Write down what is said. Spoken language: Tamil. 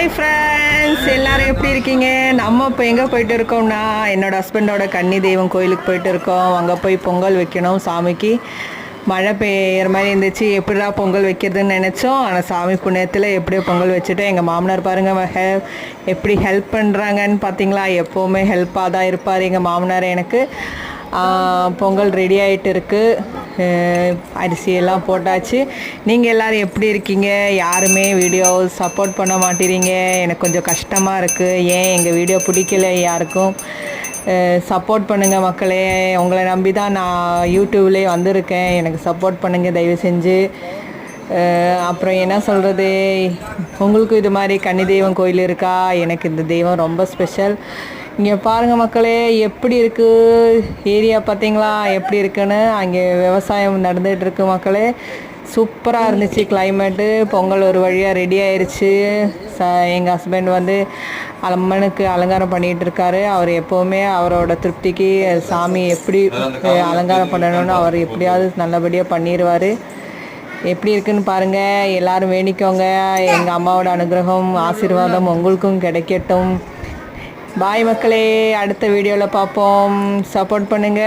ஹாய் ஃப்ரெண்ட்ஸ், எல்லாரும் எப்படி இருக்கீங்க? நம்ம இப்போ எங்கே போயிட்டு இருக்கோம்னா என்னோட ஹஸ்பண்டோட கன்னி தெய்வம் கோயிலுக்கு போயிட்டு இருக்கோம். அங்கே போய் பொங்கல் வைக்கணும் சாமிக்கு. மழை பெய்யுற மாதிரி இருந்துச்சு, எப்படிடா பொங்கல் வைக்கிறதுன்னு நினச்சோம். ஆனால் சாமி புண்ணியத்தில் எப்படியோ பொங்கல் வச்சுட்டு எங்கள் மாமனார் பாருங்கள் எப்படி ஹெல்ப் பண்ணுறாங்கன்னு பார்த்தீங்களா? எப்போவுமே ஹெல்ப்பாக தான் இருப்பார் எங்கள் மாமனார் எனக்கு. பொங்கல் ரெடி ஆகிட்டு இருக்குது, அரிசியெல்லாம் போட்டாச்சு. நீங்கள் எல்லோரும் எப்படி இருக்கீங்க? யாருமே வீடியோ சப்போர்ட் பண்ண மாட்டேறீங்க, எனக்கு கொஞ்சம் கஷ்டமாக இருக்குது. ஏன் எங்கள் வீடியோ பிடிக்கல யாருக்கும்? சப்போர்ட் பண்ணுங்கள் மக்களே. உங்களை நம்பி தான் நான் யூடியூப்லேயே வந்திருக்கேன். எனக்கு சப்போர்ட் பண்ணுங்கள் தயவு செஞ்சு. அப்புறம் என்ன சொல்கிறது, உங்களுக்கு இது மாதிரி கன்னி தெய்வம் கோயில் இருக்கா? எனக்கு இந்த தெய்வம் ரொம்ப ஸ்பெஷல். இங்கே பாருங்கள் மக்களே, எப்படி இருக்குது ஏரியா பார்த்தீங்களா எப்படி இருக்குன்னு? அங்கே விவசாயம் நடந்துகிட்டு இருக்கு மக்களே. சூப்பராக இருந்துச்சு கிளைமேட்டு. பொங்கல் ஒரு வழியாக ரெடி ஆயிடுச்சு. எங்கள் ஹஸ்பண்ட் வந்து அம்மனுக்கு அலங்காரம் பண்ணிகிட்டு இருக்காரு. அவர் எப்போவுமே அவரோட திருப்திக்கு சாமி எப்படி அலங்காரம் பண்ணணும்னு அவர் எப்படியாவது நல்லபடியாக பண்ணிடுவார். எப்படி இருக்குன்னு பாருங்கள், எல்லோரும் வேண்டிக்கோங்க. எங்கள் அம்மாவோட அனுகிரகம் ஆசீர்வாதம் உங்களுக்கும் கிடைக்கட்டும். பாய் மக்களே, அடுத்த வீடியோவில் பார்ப்போம். சப்போர்ட் பண்ணுங்கள்.